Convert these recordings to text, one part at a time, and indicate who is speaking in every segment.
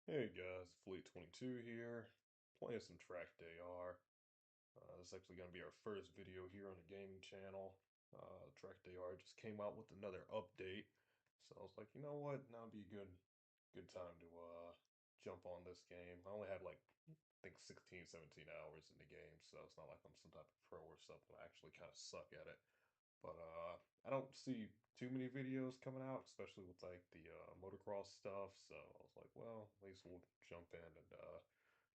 Speaker 1: Hey guys, Fleet22 here, playing some Track DR. This is actually going to be our first video here on the gaming channel. Track DR just came out with another update, so I was like, you know what, now would be a good time to jump on this game. I only had like, I think 16, 17 hours in the game, so it's not like I'm some type of pro or something. I actually kind of suck at it. But I don't see too many videos coming out, especially with like the motocross stuff. So I was like, well, at least we'll jump in and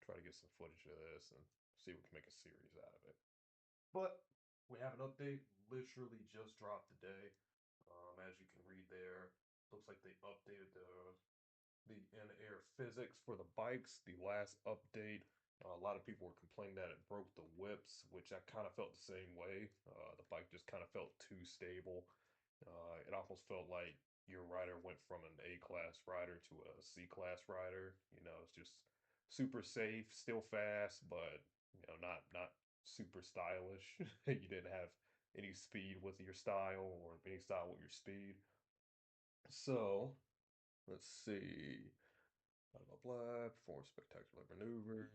Speaker 1: try to get some footage of this and see if we can make a series out of it. But we have an update literally just dropped today. As you can read there, looks like they updated the in-air physics for the bikes. The last update, a lot of people were complaining that it broke the whips, which I kind of felt the same way. The bike just kind of felt too stable. It almost felt like your rider went from an A-class rider to a C-class rider. It's just super safe, still fast, but not super stylish. You didn't have any speed with your style or any style with your speed. So let's see. Blah blah blah. Perform spectacular maneuvers.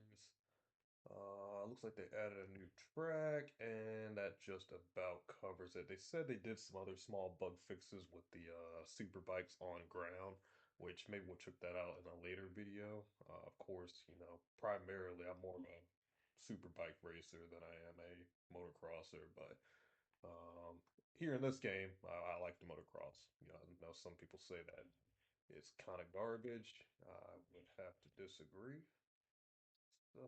Speaker 1: Looks like they added a new track, and that just about covers it. They said they did some other small bug fixes with the super bikes on ground, which maybe we'll check that out in a later video. Of course, primarily I'm more of a super bike racer than I am a motocrosser, but um, here in this game, I like the motocross. I know some people say that it's kind of garbage. I would have to disagree. So,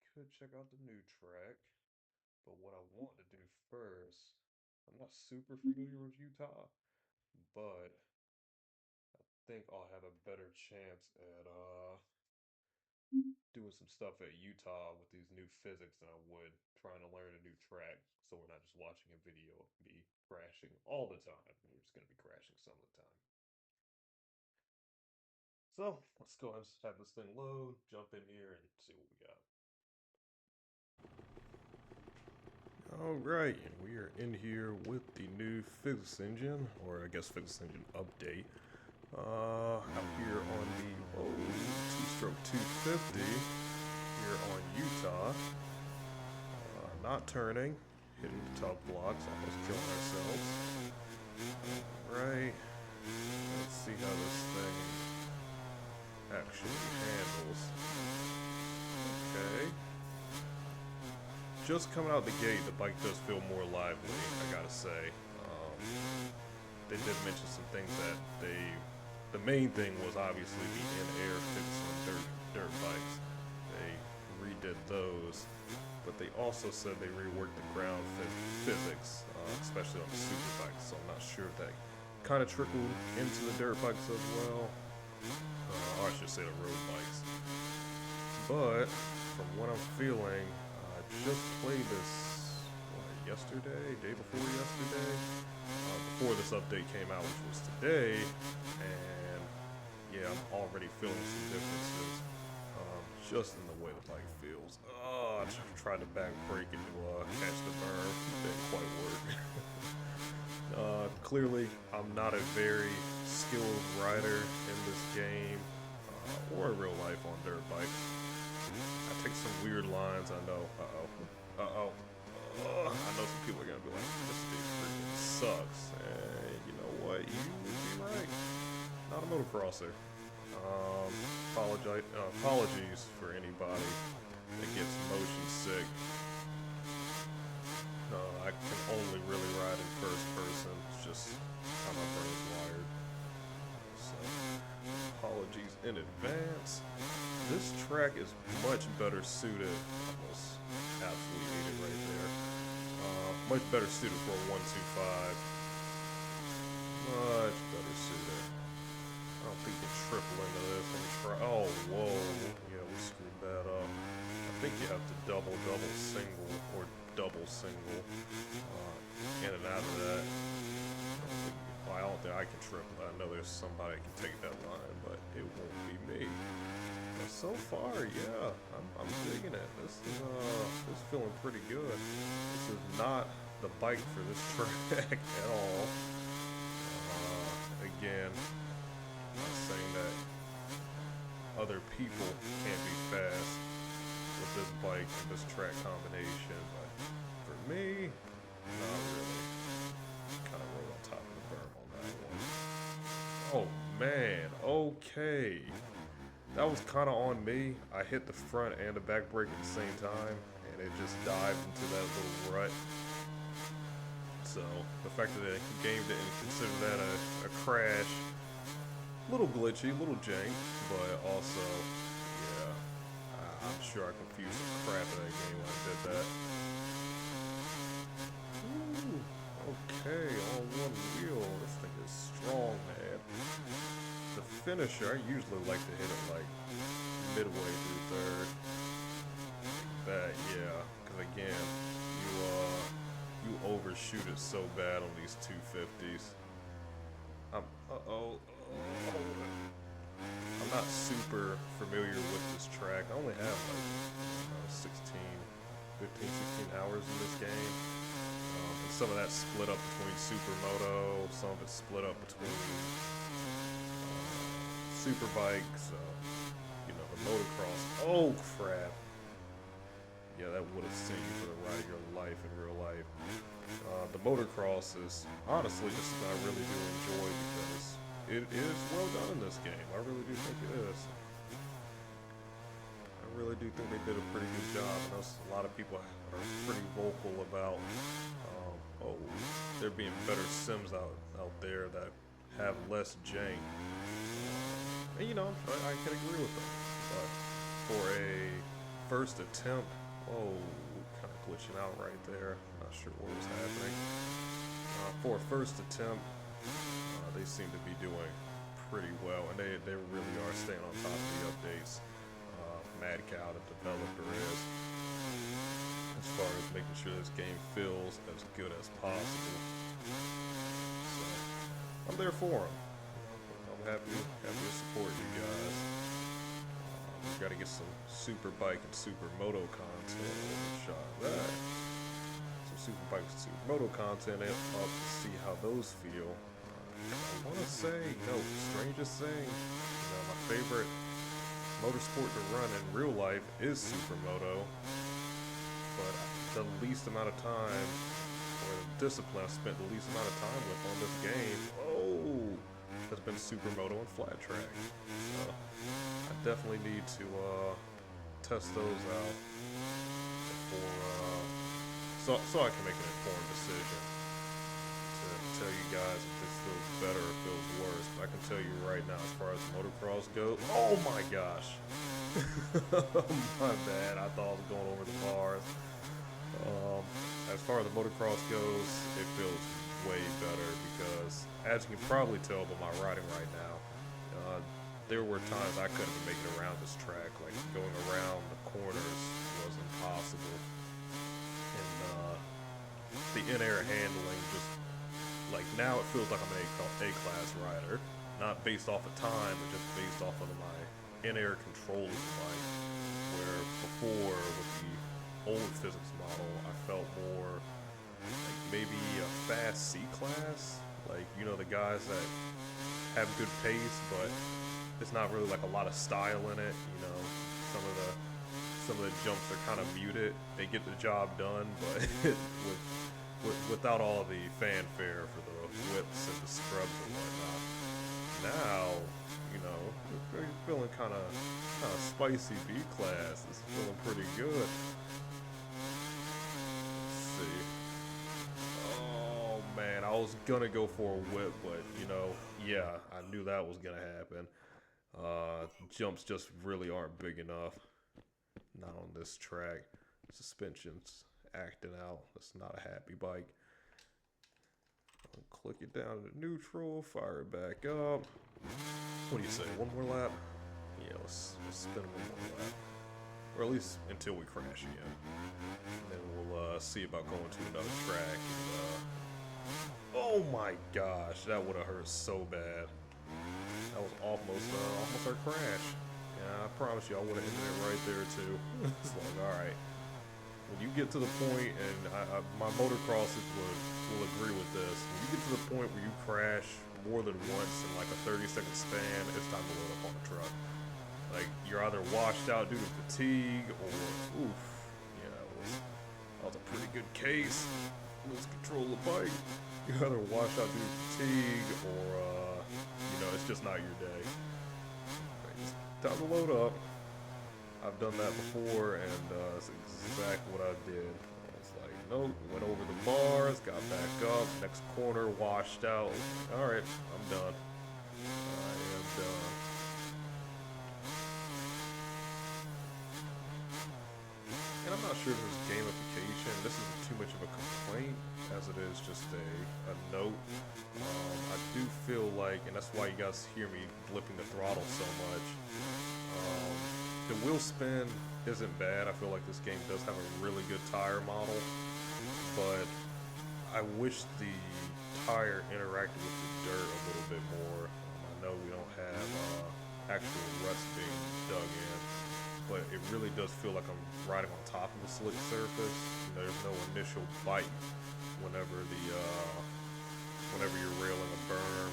Speaker 1: we could check out the new track, but what I want to do first, I'm not super familiar with Utah, but I think I'll have a better chance at doing some stuff at Utah with these new physics than I would trying to learn a new track. So we're not just watching a video of me crashing all the time. We're just gonna be crashing some of the time. So let's go ahead and have this thing load, jump in here and see what we got. All right, and we are in here with the new physics engine, or I guess physics engine update. Out here on the two-stroke 250 here on Utah. Not turning, hitting the top blocks, almost killing ourselves. Right, let's see how this thing actually handles. Okay. Just coming out the gate, the bike does feel more lively, I gotta say. They did mention some things that the main thing was obviously the in-air fix on dirt bikes. They redid those, but they also said they reworked the ground physics, especially on the super bikes. So I'm not sure if that kind of trickled into the dirt bikes as well, or I should say the road bikes. But from what I'm feeling, I just played this yesterday, day before yesterday, before this update came out, which was today, and yeah, I'm already feeling some differences, just in the way the bike feels. Oh, I tried to back brake it to catch the berm, didn't quite work. Clearly, I'm not a very skilled rider in this game, or in real life on dirt bikes. I take some weird lines, I know. I know some people are gonna be like, this thing freaking sucks. And you know what? You would be right. Not a motocrosser. Apologies for anybody that gets motion sick. I can only really ride in first person. It's just how my brain's wired. So, apologies in advance. This track is much better suited. Almost absolutely ate it right there. Much better suited for a 125. Much better suited. I don't think you can triple into this. Let me try. Oh, whoa. Yeah, we screwed that up. I think you have to double, single, or double single in and out of that. I don't think I can triple. I know there's somebody that can take that line, but it won't be me. But so far, yeah, I'm digging it. This is feeling pretty good. This is not the bike for this track at all. Again, not saying other people can't be fast with this bike and this track combination, but for me, not really. Kind of rode on top of the berm on that one. Oh man, okay. That was kind of on me. I hit the front and the back brake at the same time, and it just dived into that little rut. So the fact that the game didn't consider that a crash, a little glitchy, a little jank, but also, yeah, I'm sure I confused the crap out of that game when I did that. Ooh, okay, on one wheel. This thing is strong, man. The finisher, I usually like to hit it like midway through third. Like that, yeah. Because again, you overshoot it so bad on these 250s. I'm not super familiar with this track. I only have like 15, 16 hours in this game. And some of that's split up between Supermoto, some of it's split up between Superbike, so, you know, the motocross. Oh, crap. Yeah, that would have seen you for the ride of your life in real life. The motocross is honestly just something I really do enjoy because it is well done in this game. I really do think it is. I really do think they did a pretty good job. I know a lot of people are pretty vocal about there being better sims out there that have less jank. And you know, I can agree with them. But for a first attempt, kind of glitching out right there. Not sure what was happening. For a first attempt, they seem to be doing pretty well, and they really are staying on top of the updates. Mad Cow, the developer, is as far as making sure this game feels as good as possible. So I'm there for them. I'm happy to support you guys. We've got to get some Superbike and Supermoto content. Shot that. Some Superbike and Supermoto content up to see how those feel. I want to say, strangest thing, my favorite motorsport to run in real life is Supermoto, but the least amount of time, or the discipline I've spent the least amount of time with on this game, has been Supermoto and Flat Track. So I definitely need to test those out before, so I can make an informed decision to tell you guys if this feels better or feels worse. But I can tell you right now, as far as motocross goes, oh my gosh. My bad, I thought I was going over the bars. As far as the motocross goes, it feels way better because, as you can probably tell by my riding right now, there were times I couldn't even make it around this track. Like, going around the corners was impossible. And the in-air handling just, like, now it feels like I'm an A-class rider. Not based off of time, but just based off of my in-air control of the bike. Where before, with the old physics model, I felt more like maybe a fast C-class. Like, you know, the guys that have good pace, but it's not really like a lot of style in it. You know, some of the jumps are kind of muted. They get the job done, but without all the fanfare for the whips and the scrubs and whatnot. Now, you know, you're feeling kind of spicy B-class. It's feeling pretty good. Let's see. Oh man, I was gonna go for a whip, but you know, yeah, I knew that was gonna happen. Jumps just really aren't big enough. Not on this track. Suspension's acting out. It's not a happy bike. I'll click it down to neutral, fire it back up. What do you say? One more lap? Yeah, let's spin one more lap. Or at least until we crash again. And then we'll see about going to another track. And, oh my gosh, that would have hurt so bad. That was almost our crash. Yeah, I promise you I would have ended it right there too. It's like, alright. When you get to the point, and my motocrossers will agree with this, when you get to the point where you crash more than once in like a 30-second span, it's time to load up on the truck. Like, you're either washed out due to fatigue or, oof, yeah, that was a pretty good case. Lose control of the bike. You're either washed out due to fatigue or, it's just not your day. Time to load up. I've done that before, and that's exactly what I did. I was like, nope, went over the bars, got back up, next corner, washed out. Alright, I'm done. I am done. And I'm not sure if there's gamification. This isn't too much of a complaint as it is just a note. I do feel like, and that's why you guys hear me blipping the throttle so much. The wheel spin isn't bad. I feel like this game does have a really good tire model, but I wish the tire interacted with the dirt a little bit more. I know we don't have actual ruts being dug in, but it really does feel like I'm riding on top of a slick surface. There's no initial bite whenever you're railing a berm,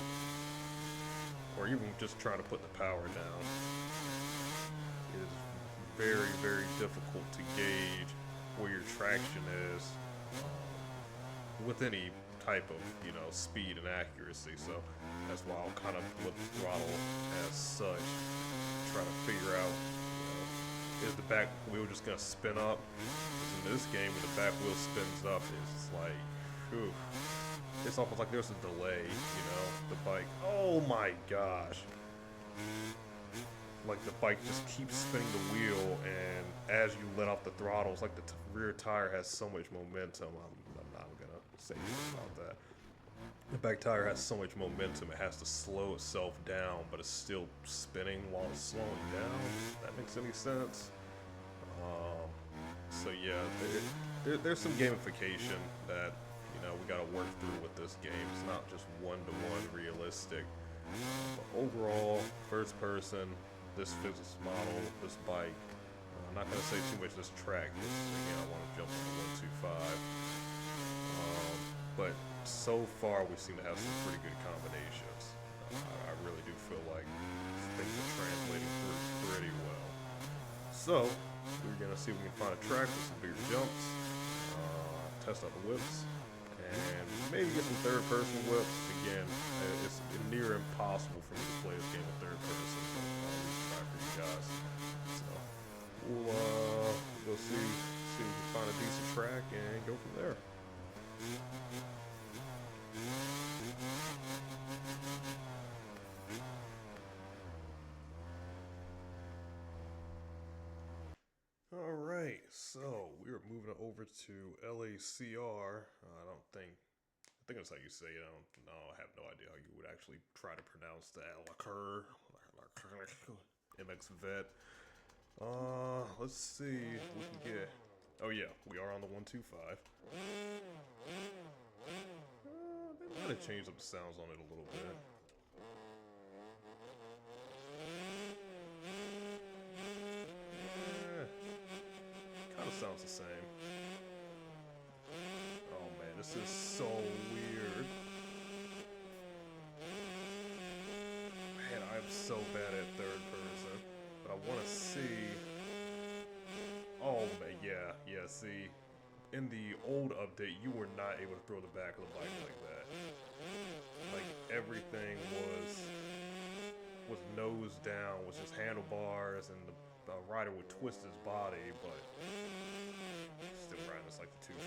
Speaker 1: or even just trying to put the power down. It is very, very difficult to gauge where your traction is with any type of, speed and accuracy. So that's why I'll kind of flip the throttle as such, try to figure out, is the back wheel just gonna spin up? Because in this game, when the back wheel spins up, it's like, whew, it's almost like there's a delay, the bike, oh my gosh. Like the bike just keeps spinning the wheel, and as you let off the throttle, it's like the rear tire has so much momentum. I'm not gonna say anything about that. The back tire has so much momentum, it has to slow itself down, but it's still spinning while it's slowing down. If that makes any sense? So yeah, there's some gamification that we gotta work through with this game. It's not just one-to-one realistic. But overall, first person, this physics model, this bike. I'm not gonna say too much this track, because again I want to jump on the 125. But so far we seem to have some pretty good combinations. I really do feel like things are translating through pretty well. So we're gonna see if we can find a track with some bigger jumps, test out the whips, and maybe get some third-person whips. Again, it's near impossible for me to play this game in third person, but I'll at least try for you guys. So we'll go see if we can find a decent track and go from there. Alright, so we're moving over to LACR. I think that's how you say it. I have no idea how you would actually try to pronounce that. LACR, MX Vet. Let's see if we can get. Oh yeah, we are on the 125. They might have changed up the sounds on it a little bit. Kind of sounds the same. Oh man, this is so weird. Man, I'm so bad at third person, but I want to see. Oh man, yeah. See, in the old update, you were not able to throw the back of the bike like that. Like everything was nose down, was just handlebars, and the rider would twist his body, but still riding this like the 250.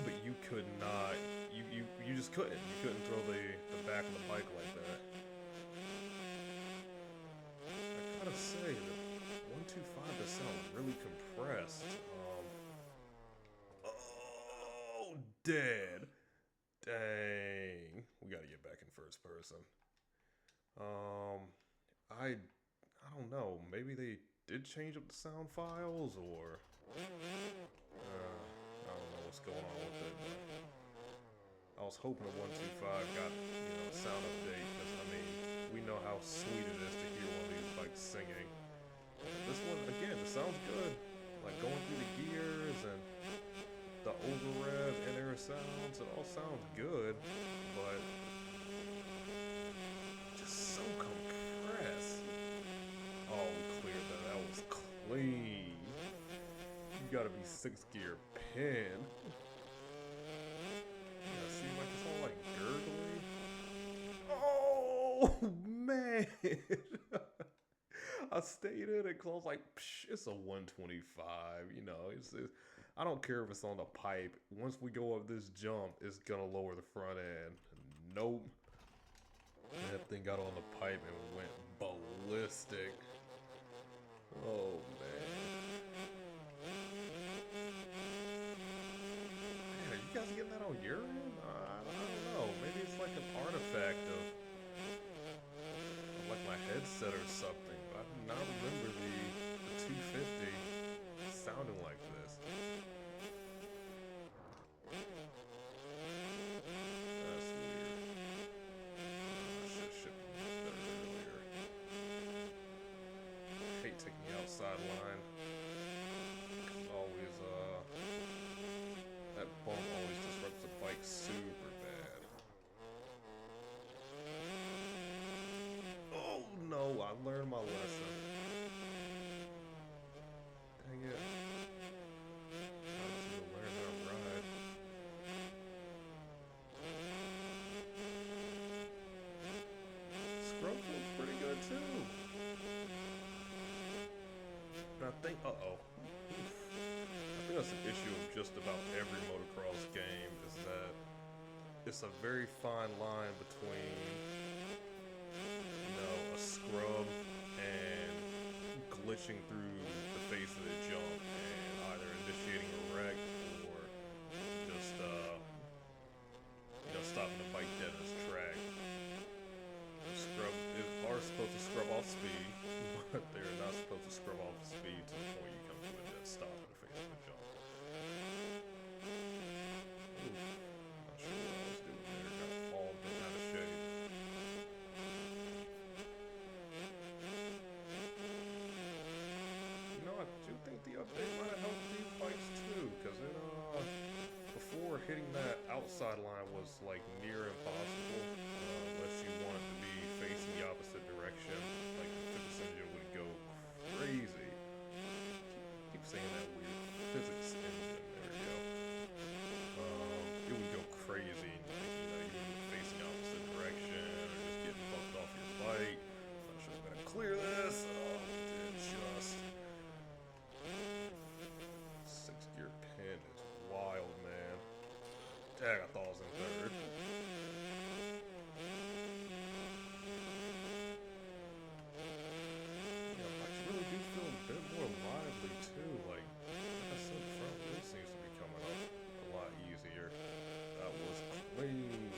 Speaker 1: But you could not, you just couldn't. You couldn't throw the back of the bike like that. I gotta say, the 125 does sound really compressed. Oh, dead. Dang. We gotta get back in first person. I don't know. Maybe they did change up the sound files, or I don't know what's going on with it. But I was hoping the 125 got a sound update, because I mean we know how sweet it is to hear one of these bikes singing. This one again, it sounds good. Like going through the gears and the over rev and air sounds, it all sounds good, but just so compressed. gotta be 6th gear pin. Yeah, see, like it's all like gurgly. Oh man! I stayed in it because I was like, Psh, it's a 125. You know, I don't care if it's on the pipe. Once we go up this jump, it's gonna lower the front end. Nope. And that thing got on the pipe and went ballistic. Oh man. Man, are you guys getting that on your end? I don't know. Maybe it's like an artifact of like my headset or something. But I do not remember the 250 sounding like this. That's weird. I should have shipped better earlier. I hate taking the outside line. Always, that bump always disrupts the bike super bad. Oh no, I learned my lesson. Dang it. I was gonna learn how to ride. Scrub feels pretty good too. And I think, uh-oh. I think that's an issue of just about every motocross game, is that it's a very fine line between, you know, a scrub and glitching through the face of the jump and either initiating a wreck or just, you know, stopping the bike dead in its track. Are supposed to scrub off speed, but they're not supposed to scrub off speed to the point you come to a dead stop in the face of a jump. Ooh, not sure what I was doing there. Got all bent out of shape. You know, I do think the update might have helped these bikes too, because it before hitting that outside line was like near impossible, unless you wanted to be facing the opposite direction. Like the physics engine would go crazy. Keep saying that weird physics engine. There we go. It would go crazy, like, you know, you would be facing opposite direction or just getting bumped off your bike. I should have better clear this. Oh, we did just. 6th gear pin is wild, man. Dang, I thought I was in 3rd. Really do feel a bit more lively too. Like I said, the front wheel seems to be coming up a lot easier. That was clean.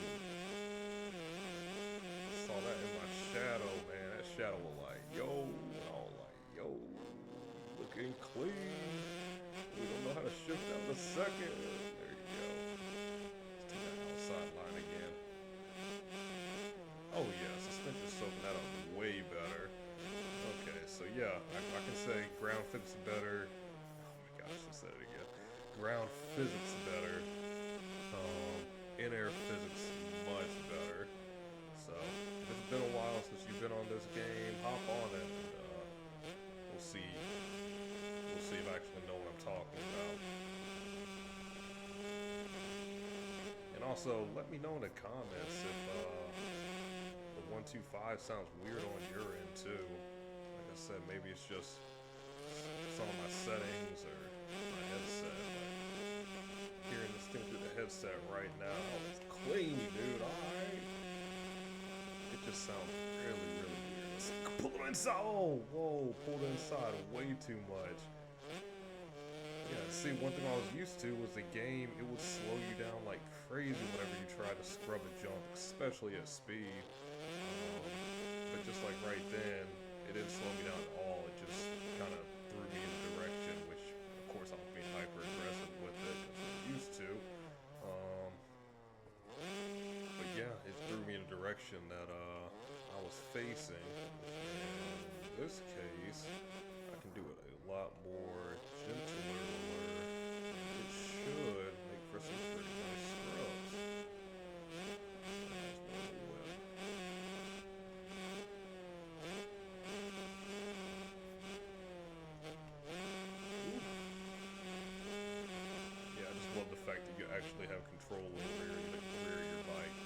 Speaker 1: Saw that in my shadow, man. That shadow was like, yo, and I was like, yo, looking clean. We don't know how to shift out the second. There you go. Let's take that outside line again. Oh yeah, suspension soaking that up way better. Okay, so yeah, I can say ground physics better. Oh my gosh, I said it again. Ground physics better. In-air physics much better. So, if it's been a while since you've been on this game, hop on it and we'll see. We'll see if I actually know what I'm talking about. And also, let me know in the comments if the 125 sounds weird on your end too. Like I said, maybe it's just some of my settings or my headset. But hearing this thing through the headset right now, it's clean, dude. Alright. It just sounds really, really weird. Let's pull it inside. Oh, whoa, pulled inside way too much. Yeah, see, one thing I was used to was the game, it would slow you down like crazy whenever you tried to scrub a jump, especially at speed. But just like right then, it didn't slow me down at all. It just kind of threw me in a direction, which, of course, I was being hyper aggressive with it because I'm used to. But yeah, it threw me in a direction that I was facing. In this case, I can do it a lot more gentler. It should make for some pretty nice scrubs. actually have control over the rear of your bike.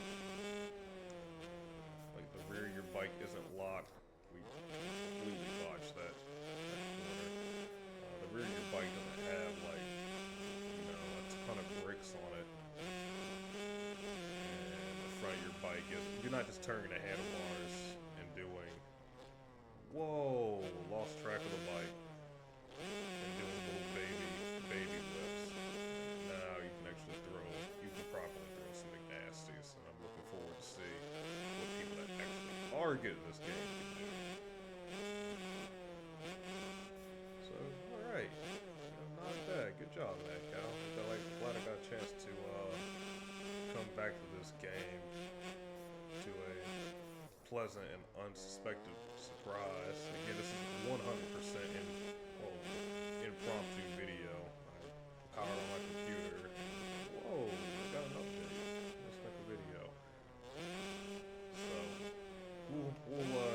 Speaker 1: Like the rear of your bike isn't locked. We completely botched that corner. The rear of your bike doesn't have like, you know, a ton of brakes on it. And the front of your bike is, you're not just turning the handlebars and doing, whoa, lost track of the bike. And doing little baby lifts. Now you can actually you can properly throw some McNasties, and I'm looking forward to see what people that actually are good at this game can do. So, alright. Not bad. Good job, Mad Cow. Glad I got a chance to come back to this game to a pleasant and unsuspected surprise. Again, this is 100% impromptu video. I powered on my computer. Whoa, I got an update. Let's make a video. So, we'll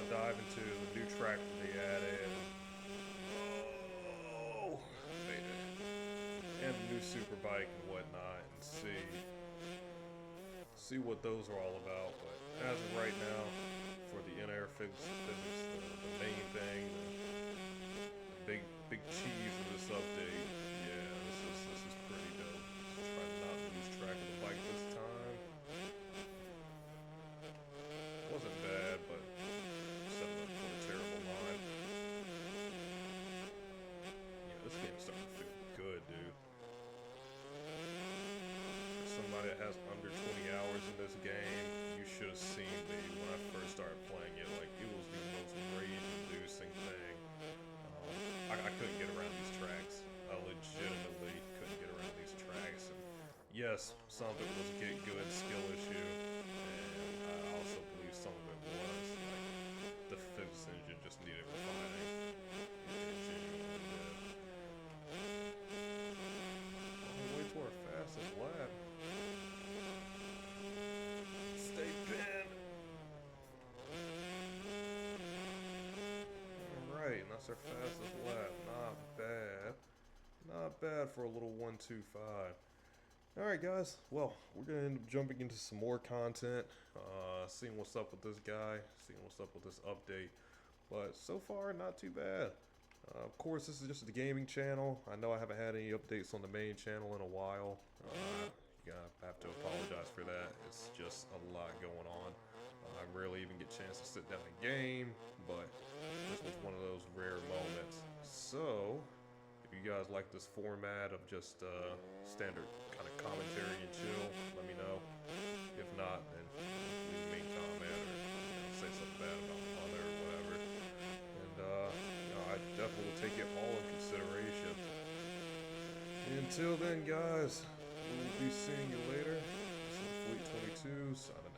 Speaker 1: dive into the new track that they added. Oh, made it. And the new Superbike and whatnot, and see what those are all about. But as of right now, for the in-air physics, the main thing, the big cheese of this update, yeah, this is pretty dope. Just try to not lose track of the bike this time. Wasn't bad, but set it up for a terrible line. Yeah, this game's starting to feel good, dude. Somebody that has under 20 hours in this game, you should have seen me when I first started playing it. Like, it was the most rage-inducing thing. I couldn't get around these tracks. I legitimately couldn't get around these tracks. And yes, some of it was a get good skill issue, and I also believe some of it was like the physics engine just needed refining. It genuinely did. On the way to our fastest lap. Stay pinned. Alright, and that's our fastest lap. Not bad. Not bad for a little 125. Alright guys, well, we're going to end up jumping into some more content, seeing what's up with this guy, seeing what's up with this update, but so far, not too bad. Of course, this is just the gaming channel. I know I haven't had any updates on the main channel in a while. I have to apologize for that. It's just a lot going on. I rarely even get a chance to sit down and game, but this was one of those rare moments. So, if you guys like this format of just standard kind of commentary and chill, let me know. If not, then leave me a comment or say something bad about Mother or whatever. And I definitely will take it all in consideration. Until then, guys, we'll be seeing you later. This is Fleet 22 signing